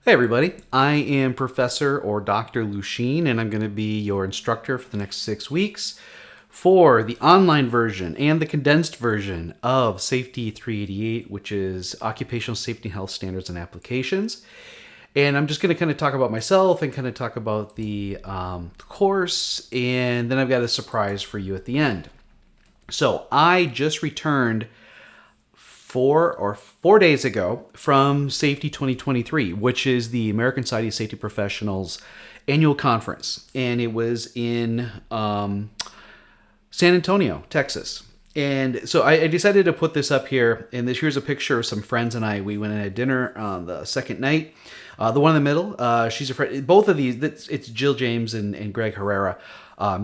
Hey everybody, I am Professor or Dr. Lucien, and I'm going to be your instructor for the next 6 weeks for the online version and the condensed version of Safety 388, which is Occupational Safety and Health Standards and Applications. And I'm just going to kind of talk about myself and kind of talk about the course, and then I've got a surprise for you at the end. So I just returned 4 days ago from Safety 2023, which is the American Society of Safety Professionals annual conference, and it was in San Antonio, Texas. And so I decided to put this up here, and here's a picture of some friends and I. We went and had dinner on the second night. The one in the middle, she's a friend. Both of these, it's Jill James and Greg Herrera.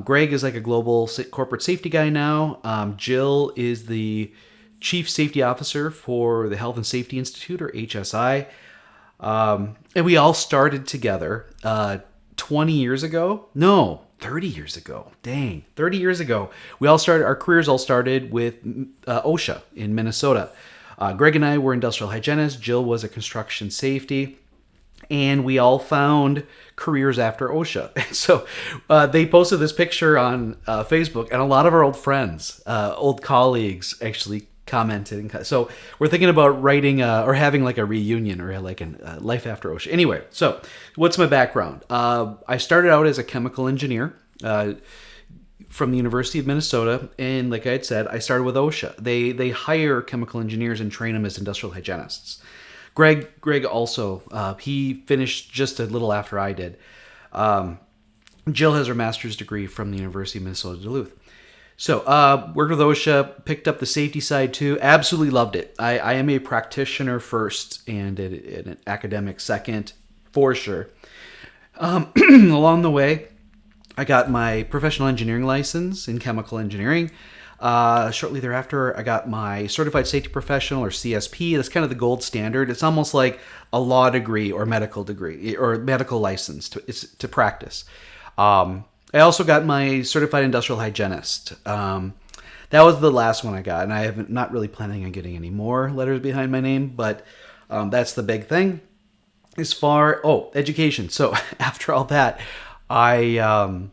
Greg is like a global corporate safety guy now. Jill is the Chief Safety Officer for the Health and Safety Institute, or HSI. And we all started together 20 years ago. No, 30 years ago. Dang, 30 years ago. Our careers all started with OSHA in Minnesota. Greg and I were industrial hygienists. Jill was a construction safety. And we all found careers after OSHA. And so they posted this picture on Facebook, and a lot of our old friends, old colleagues actually commented. And so we're thinking about writing or having like a reunion or like a life after OSHA. Anyway, so what's my background? I started out as a chemical engineer from the University of Minnesota, and like I had said, I started with OSHA. They hire chemical engineers and train them as industrial hygienists. Greg also, he finished just a little after I did. Jill has her master's degree from the University of Minnesota Duluth. So, worked with OSHA, picked up the safety side too. Absolutely loved it. I am a practitioner first and an academic second, for sure. Along the way, I got my professional engineering license in chemical engineering. Shortly thereafter, I got my Certified Safety Professional, or CSP. That's kind of the gold standard. It's almost like a law degree or medical degree or medical license to practice. I also got my Certified Industrial Hygienist. That was the last one I got, and I haven't not really planning on getting any more letters behind my name, but that's the big thing. Education. So after all that, I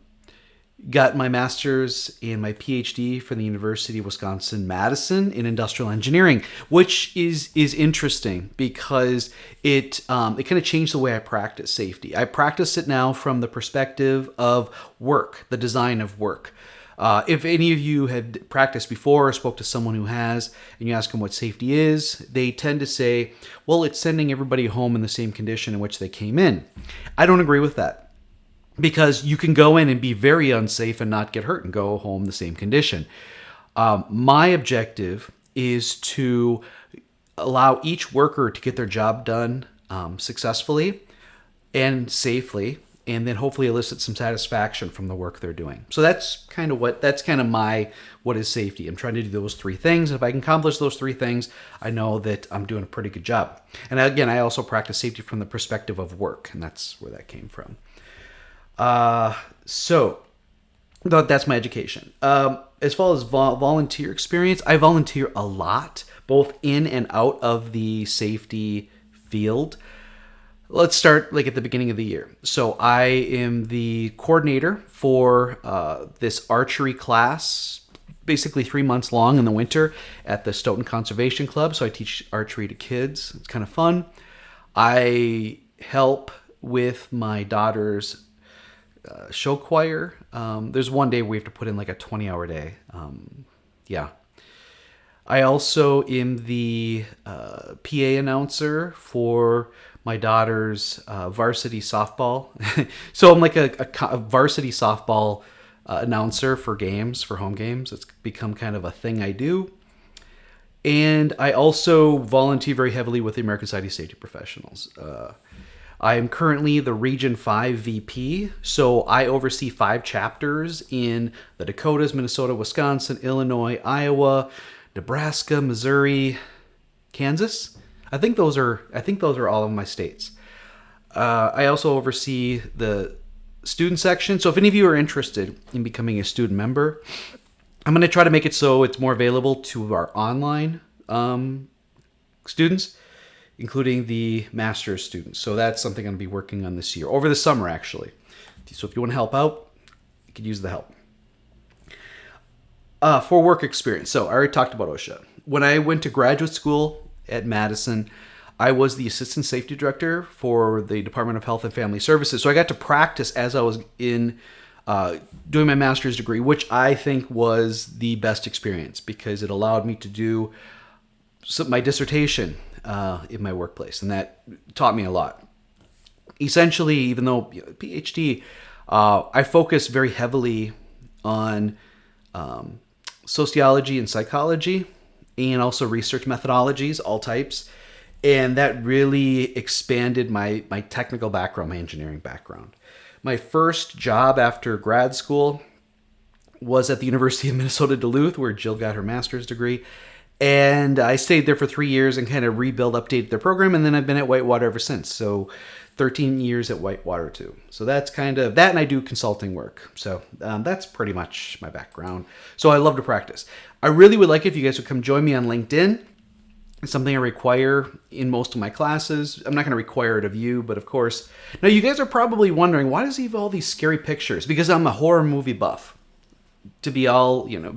got my master's and my PhD from the University of Wisconsin-Madison in industrial engineering, which is interesting because it kind of changed the way I practice safety. I practice it now from the perspective of work, the design of work. If any of you have practiced before or spoke to someone who has, and you ask them what safety is, they tend to say, well, it's sending everybody home in the same condition in which they came in. I don't agree with that. Because you can go in and be very unsafe and not get hurt and go home the same condition. My objective is to allow each worker to get their job done successfully and safely, and then hopefully elicit some satisfaction from the work they're doing. So that's kind of what is safety. I'm trying to do those three things. If I can accomplish those three things, I know that I'm doing a pretty good job. And again, I also practice safety from the perspective of work, and that's where that came from. So that's my education. As far as volunteer experience, I volunteer a lot, both in and out of the safety field. Let's start like at the beginning of the year. So I am the coordinator for this archery class, basically 3 months long in the winter at the Stoughton Conservation Club. So I teach archery to kids. It's kind of fun. I help with my daughter's show choir. There's one day we have to put in like a 20-hour day. Yeah. I also am the PA announcer for my daughter's varsity softball. So I'm like a varsity softball announcer for home games. It's become kind of a thing I do. And I also volunteer very heavily with the American Society of Safety Professionals. I am currently the Region 5 VP, so I oversee 5 chapters in the Dakotas, Minnesota, Wisconsin, Illinois, Iowa, Nebraska, Missouri, Kansas. I think those are all of my states. I also oversee the student section. So if any of you are interested in becoming a student member, I'm going to try to make it so it's more available to our online students. including the master's students. So that's something I'm going to be working on this year, over the summer actually. So if you want to help out, you could use the help. For work experience, so I already talked about OSHA. When I went to graduate school at Madison, I was the assistant safety director for the Department of Health and Family Services. So I got to practice as I was in doing my master's degree, which I think was the best experience because it allowed me to do my dissertation in my workplace, and that taught me a lot. Essentially, even though PhD, I focus very heavily on sociology and psychology, and also research methodologies, all types. And that really expanded my technical background, my engineering background. My first job after grad school was at the University of Minnesota Duluth, where Jill got her master's degree. And I stayed there for 3 years and kind of updated their program. And then I've been at Whitewater ever since. So 13 years at Whitewater too. So that's kind of that, and I do consulting work. So that's pretty much my background. So I love to practice. I really would like if you guys would come join me on LinkedIn. It's something I require in most of my classes. I'm not going to require it of you, but of course. Now you guys are probably wondering, why does he have all these scary pictures? Because I'm a horror movie buff. To be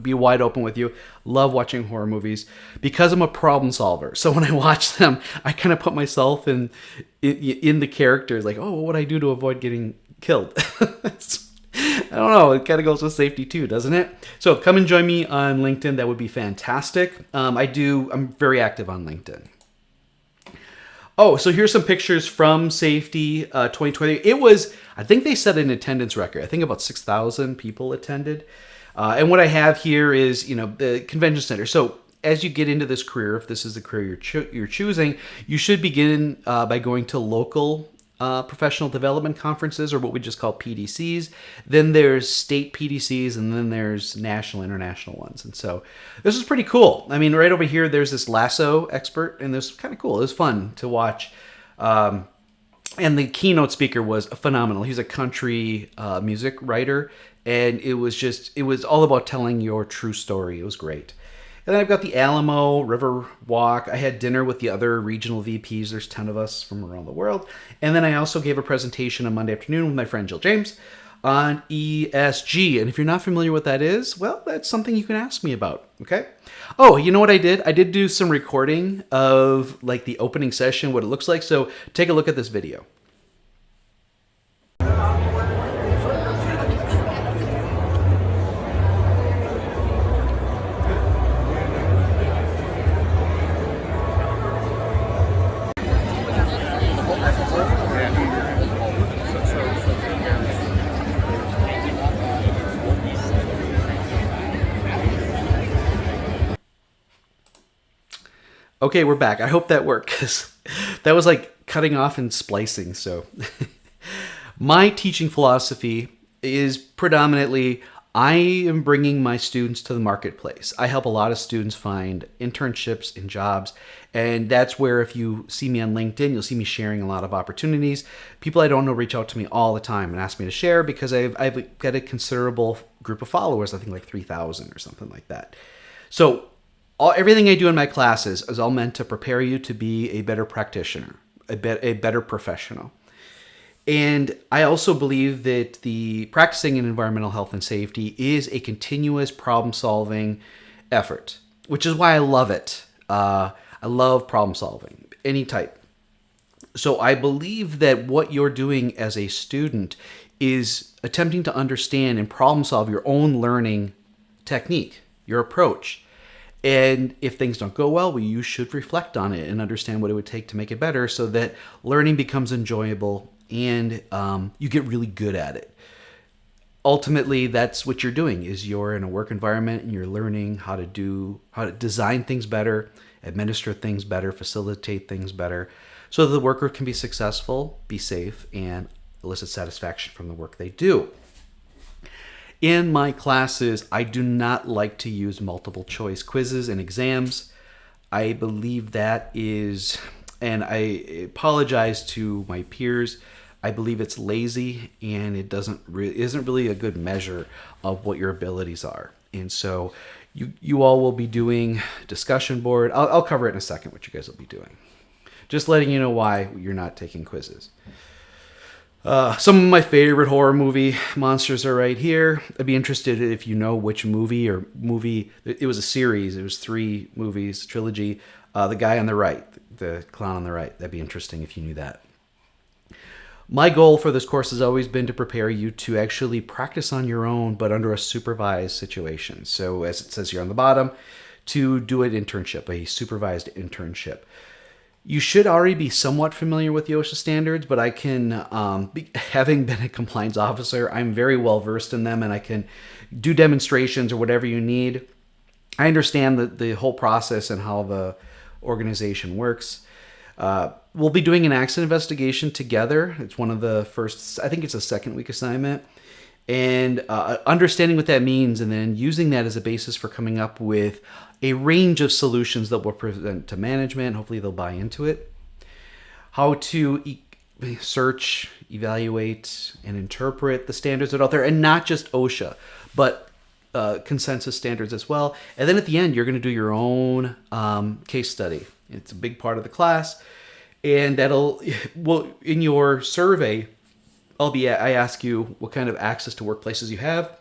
be wide open with you. Love watching horror movies because I'm a problem solver. So when I watch them, I kind of put myself in the characters, like, oh, what would I do to avoid getting killed? I don't know. It kind of goes with safety too, doesn't it? So come and join me on LinkedIn. That would be fantastic. I'm very active on LinkedIn. Oh, so here's some pictures from Safety 2020. I think they set an attendance record. I think about 6,000 people attended. And what I have here is, the convention center. So as you get into this career, if this is the career you're choosing, you should begin by going to local professional development conferences, or what we just call PDCs. Then there's state PDCs, and then there's national, international ones. And so this is pretty cool. I mean, right over here, there's this lasso expert, and this is kind of cool. It was fun to watch. And the keynote speaker was phenomenal. He's a country music writer, and it was all about telling your true story. It was great. And then I've got the Alamo River Walk. I had dinner with the other regional VPs. There's 10 of us from around the world. And then I also gave a presentation on Monday afternoon with my friend Jill James on ESG. And if you're not familiar with what that is, well, that's something you can ask me about. Okay. Oh, you know what I did? I did do some recording of like the opening session, what it looks like. So take a look at this video. Okay, we're back. I hope that worked, because that was like cutting off and splicing. So my teaching philosophy is predominantly I am bringing my students to the marketplace. I help a lot of students find internships and jobs. And that's where, if you see me on LinkedIn, you'll see me sharing a lot of opportunities. People I don't know reach out to me all the time and ask me to share, because I've got a considerable group of followers, I think like 3,000 or something like that. So everything I do in my classes is all meant to prepare you to be a better practitioner, a better professional. And I also believe that the practicing in environmental health and safety is a continuous problem-solving effort, which is why I love it. I love problem solving, any type. So I believe that what you're doing as a student is attempting to understand and problem solve your own learning technique, your approach. And if things don't go well, you should reflect on it and understand what it would take to make it better, so that learning becomes enjoyable and you get really good at it. Ultimately, that's what you're doing, is you're in a work environment and you're learning how to design things better, administer things better, facilitate things better, so that the worker can be successful, be safe, and elicit satisfaction from the work they do. In my classes, I do not like to use multiple choice quizzes and exams. I believe that is, and I apologize to my peers, I believe it's lazy, and it isn't really a good measure of what your abilities are. And so you all will be doing discussion board. I'll cover it in a second, what you guys will be doing. Just letting you know why you're not taking quizzes. Some of my favorite horror movie monsters are right here. I'd be interested if you know which movie. It was a series. It was 3 movies, trilogy. The guy on the right, the clown on the right. That'd be interesting if you knew that. My goal for this course has always been to prepare you to actually practice on your own, but under a supervised situation. So as it says here on the bottom, to do an internship, a supervised internship. You should already be somewhat familiar with the OSHA standards, but I can, having been a compliance officer, I'm very well versed in them, and I can do demonstrations or whatever you need. I understand the whole process and how the organization works. We'll be doing an accident investigation together. It's one of the first, I think it's a second week assignment. And understanding what that means and then using that as a basis for coming up with a range of solutions that we'll present to management. Hopefully they'll buy into it. How to search, evaluate, and interpret the standards that are out there, and not just OSHA, but consensus standards as well. And then at the end, you're going to do your own case study. It's a big part of the class. And in your survey, I ask you what kind of access to workplaces you have.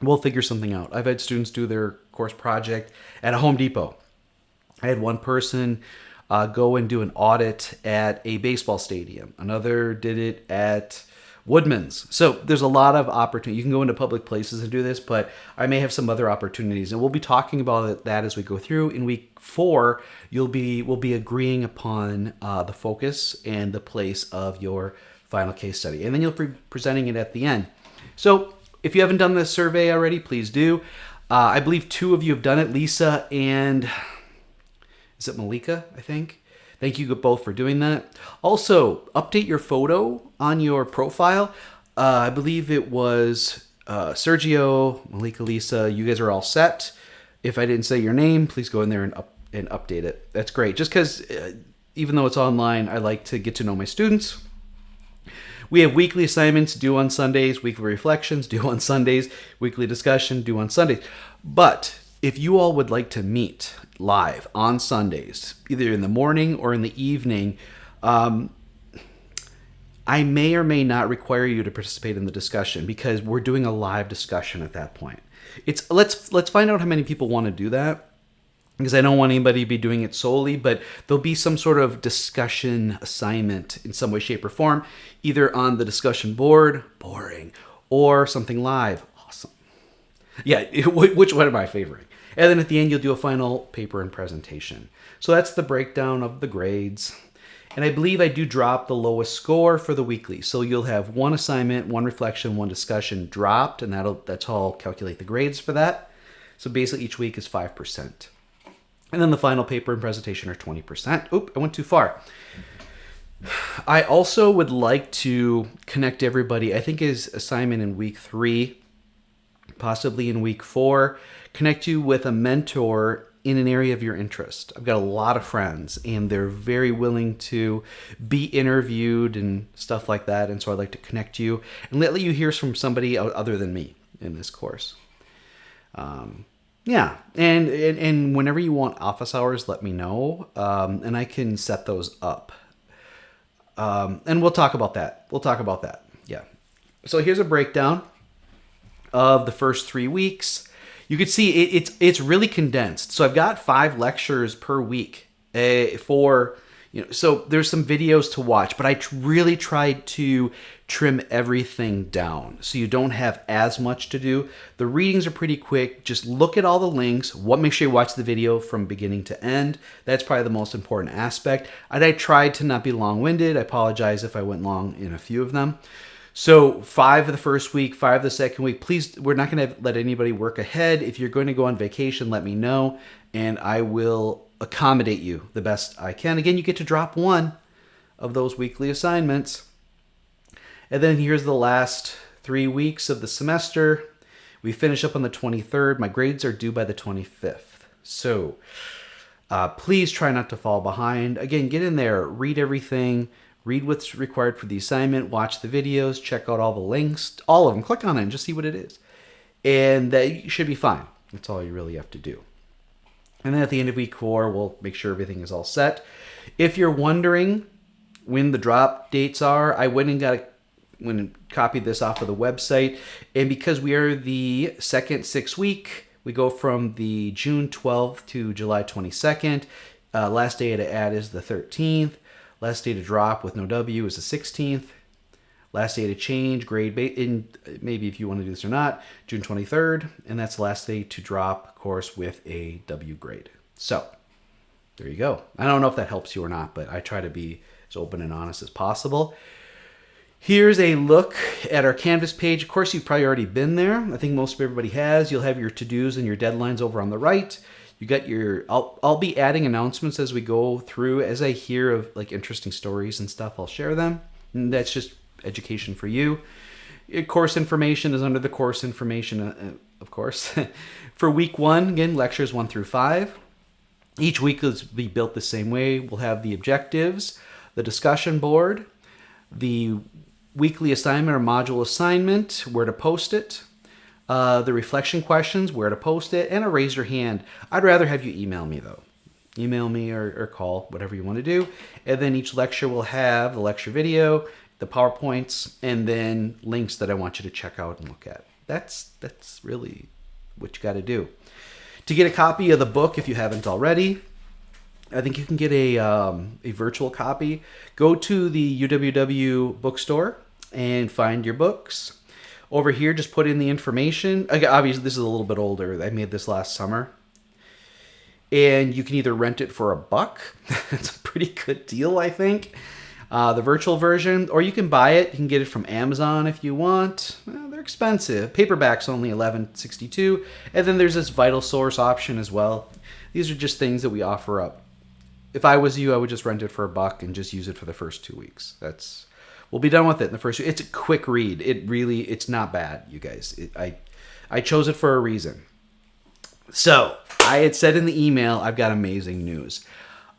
We'll figure something out. I've had students do their course project at a Home Depot. I had one person go and do an audit at a baseball stadium. Another did it at Woodman's. So there's a lot of opportunity. You can go into public places and do this, but I may have some other opportunities, and we'll be talking about that as we go through. In week 4, we'll be agreeing upon the focus and the place of your final case study, and then you'll be presenting it at the end. So if you haven't done this survey already, please do. I believe 2 of you have done it, Lisa and is it Malika, I think? Thank you both for doing that. Also, update your photo on your profile. I believe it was Sergio, Malika, Lisa. You guys are all set. If I didn't say your name, please go in there and update it. That's great. Just because even though it's online, I like to get to know my students. We have weekly assignments due on Sundays, weekly reflections due on Sundays, weekly discussion due on Sundays. But if you all would like to meet live on Sundays, either in the morning or in the evening, I may or may not require you to participate in the discussion because we're doing a live discussion at that point. Let's find out how many people want to do that, because I don't want anybody to be doing it solely, but there'll be some sort of discussion assignment in some way, shape, or form, either on the discussion board, boring, or something live, awesome. Yeah, which one am I favoring? And then at the end, you'll do a final paper and presentation. So that's the breakdown of the grades. And I believe I do drop the lowest score for the weekly. So you'll have 1 assignment, 1 reflection, 1 discussion dropped, and that's how I'll calculate the grades for that. So basically each week is 5%. And then the final paper and presentation are 20%. Oop, I went too far. I also would like to connect everybody, I think is assignment in week 3, possibly in week 4, connect you with a mentor in an area of your interest. I've got a lot of friends and they're very willing to be interviewed and stuff like that. And so I'd like to connect you and let you hear from somebody other than me in this course. Yeah, and whenever you want office hours, let me know, and I can set those up. And we'll talk about that. Yeah. So here's a breakdown of the first 3 weeks. You can see it's really condensed. So I've got 5 lectures per week so there's some videos to watch, but I really tried to trim everything down so you don't have as much to do. The readings are pretty quick. Just look at all the links. Make sure you watch the video from beginning to end. That's probably the most important aspect. And I tried to not be long-winded. I apologize if I went long in a few of them. So 5 of the first week, 5 of the second week. Please, we're not going to let anybody work ahead. If you're going to go on vacation, let me know, and I will accommodate you the best I can. Again, you get to drop 1 of those weekly assignments. And then here's the last 3 weeks of the semester. We finish up on the 23rd. My grades are due by the 25th. So please try not to fall behind. Again, get in there, read everything, read what's required for the assignment, watch the videos, check out all the links, all of them. Click on it and just see what it is. And that should be fine. That's all you really have to do. And then at the end of week 4, we'll make sure everything is all set. If you're wondering when the drop dates are, I went and copied this off of the website. And because we are the second 6 week, we go from the June 12th to July 22nd. Last day to add is the 13th. Last day to drop with no W is the 16th. Last day to change grade, maybe if you want to do this or not, June 23rd. And that's the last day to drop course with a W grade. So there you go. I don't know if that helps you or not, but I try to be as open and honest as possible. Here's a look at our Canvas page. Of course, you've probably already been there. I think most of everybody has. You'll have your to-dos and your deadlines over on the right. You got your, I'll be adding announcements as we go through. As I hear of like interesting stories and stuff, I'll share them. And that's just education for you. Course information is under the course information, of course. For week 1, again, lectures 1 through 5. Each week will be built the same way. We'll have the objectives, the discussion board, the weekly assignment or module assignment, where to post it, the reflection questions, where to post it, and a raise your hand. I'd rather have you email me though. Email me or call, whatever you want to do. And then each lecture will have the lecture video, the PowerPoints, and then links that I want you to check out and look at. That's really what you got to do. To get a copy of the book, if you haven't already, I think you can get a virtual copy. Go to the UWW bookstore and find your books. Over here, just put in the information. Obviously, this is a little bit older. I made this last summer. And you can either rent it for $1. That's a pretty good deal, I think. The virtual version, or you can buy it. You can get it from Amazon if you want. Well, they're expensive. Paperback's only $11.62. And then there's this Vital Source option as well. These are just things that we offer up. If I was you, I would just rent it for $1 and just use it for the first 2 weeks. We'll be done with it in the first. It's a quick read. It's not bad, you guys. I chose it for a reason. So I had said in the email, I've got amazing news.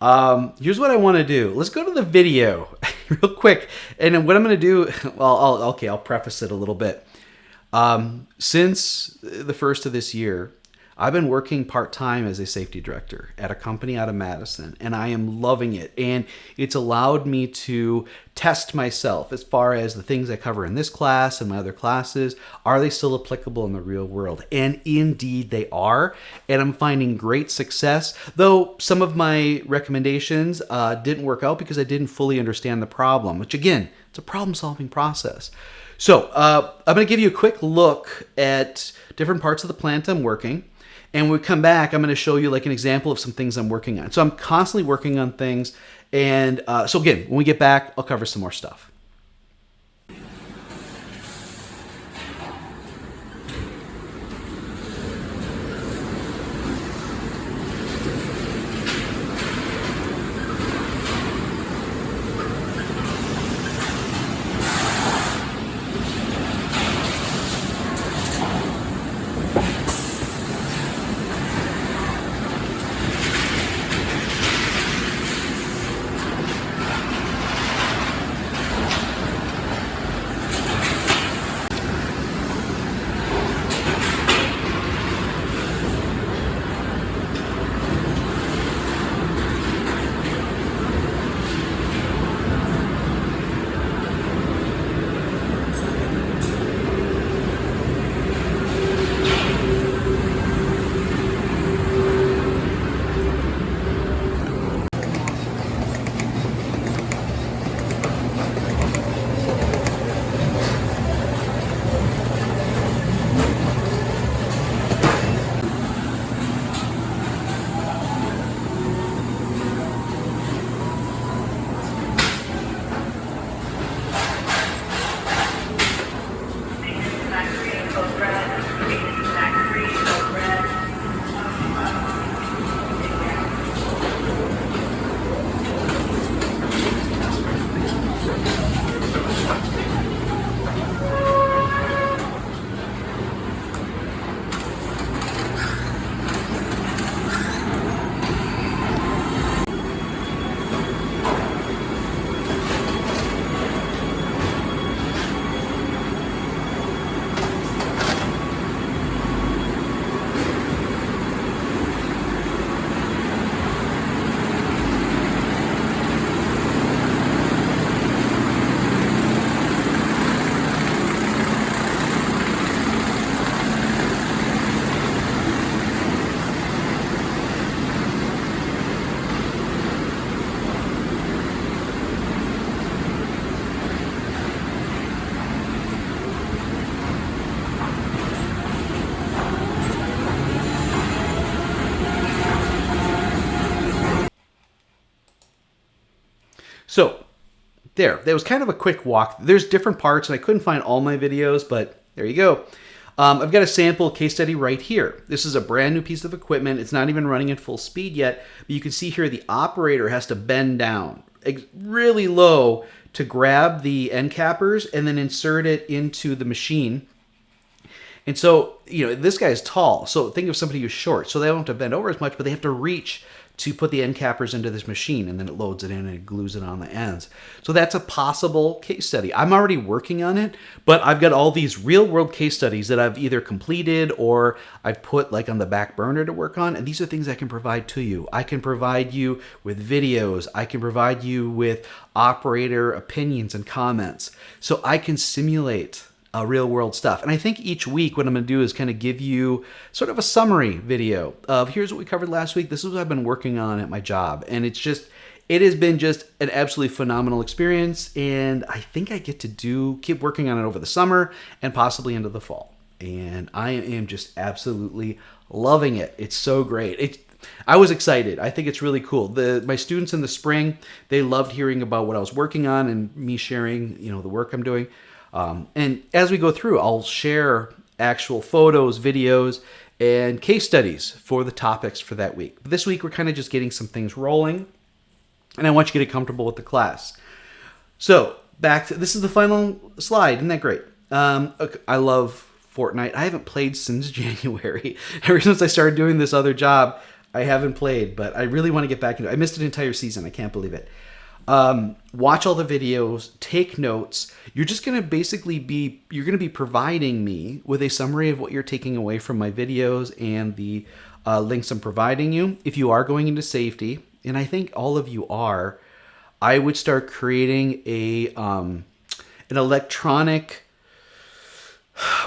Here's what I want to do. Let's go to the video real quick. And what I'm going to do, well, I'll preface it a little bit. Since the first of this year, I've been working part-time as a safety director at a company out of Madison, and I am loving it. And it's allowed me to test myself as far as the things I cover in this class and my other classes. Are they still applicable in the real world? And indeed they are. And I'm finding great success, though some of my recommendations didn't work out because I didn't fully understand the problem, which again, it's a problem-solving process. So I'm going to give you a quick look at different parts of the plant I'm working. And when we come back, I'm going to show you like an example of some things I'm working on. So I'm constantly working on things. And so again, when we get back, I'll cover some more stuff. So there, that was kind of a quick walk. There's different parts, and I couldn't find all my videos, but there you go. I've got a sample case study right here. This is a brand new piece of equipment. It's not even running at full speed yet, but you can see here the operator has to bend down really low to grab the end cappers and then insert it into the machine. And so, this guy is tall. So think of somebody who's short. So they don't have to bend over as much, but they have to reach to put the end cappers into this machine, and then it loads it in and it glues it on the ends. So that's a possible case study. I'm already working on it, but I've got all these real world case studies that I've either completed or I've put like on the back burner to work on. And these are things I can provide to you. I can provide you with videos. I can provide you with operator opinions and comments. So I can simulate real world stuff. And I think each week what I'm going to do is kind of give you sort of a summary video of here's what we covered last week. This is what I've been working on at my job. And it has been just an absolutely phenomenal experience. And I think I get to keep working on it over the summer and possibly into the fall. And I am just absolutely loving it. It's so great. I was excited. I think it's really cool. My students in the spring, they loved hearing about what I was working on and me sharing, the work I'm doing. And as we go through, I'll share actual photos, videos, and case studies for the topics for that week. But this week, we're kind of just getting some things rolling, and I want you to get comfortable with the class. So this is the final slide. Isn't that great? I love Fortnite. I haven't played since January. Ever since I started doing this other job, I haven't played, but I really want to get back into it. I missed an entire season. I can't believe it. Watch all the videos, take notes. You're just going to be providing me with a summary of what you're taking away from my videos and the links I'm providing you. If you are going into safety, and I think all of you are, I would start creating an electronic,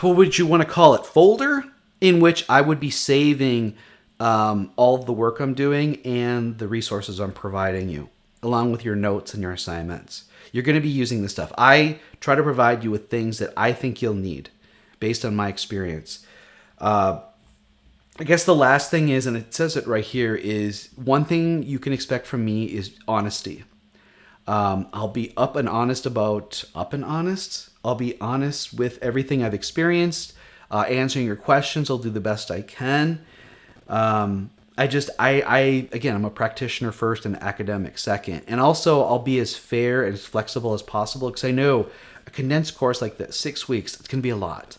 what would you want to call it, folder in which I would be saving all of the work I'm doing and the resources I'm providing you, along with your notes and your assignments. You're going to be using this stuff. I try to provide you with things that I think you'll need based on my experience. I guess the last thing is, and it says it right here, is one thing you can expect from me is honesty. I'll be up and honest. I'll be honest with everything I've experienced, answering your questions. I'll do the best I can. Again, I'm a practitioner first and academic second. And also I'll be as fair and as flexible as possible, because I know a condensed course like this, 6 weeks, it's going to be a lot.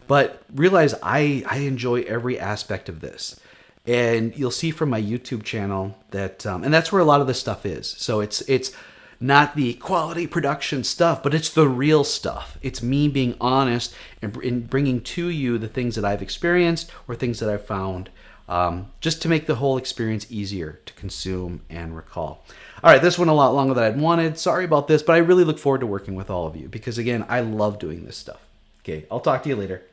But realize I enjoy every aspect of this. And you'll see from my YouTube channel that, and that's where a lot of this stuff is. So it's not the quality production stuff, but it's the real stuff. It's me being honest and bringing to you the things that I've experienced or things that I've found, just to make the whole experience easier to consume and recall. All right, this went a lot longer than I'd wanted. Sorry about this, but I really look forward to working with all of you because, again, I love doing this stuff. Okay, I'll talk to you later.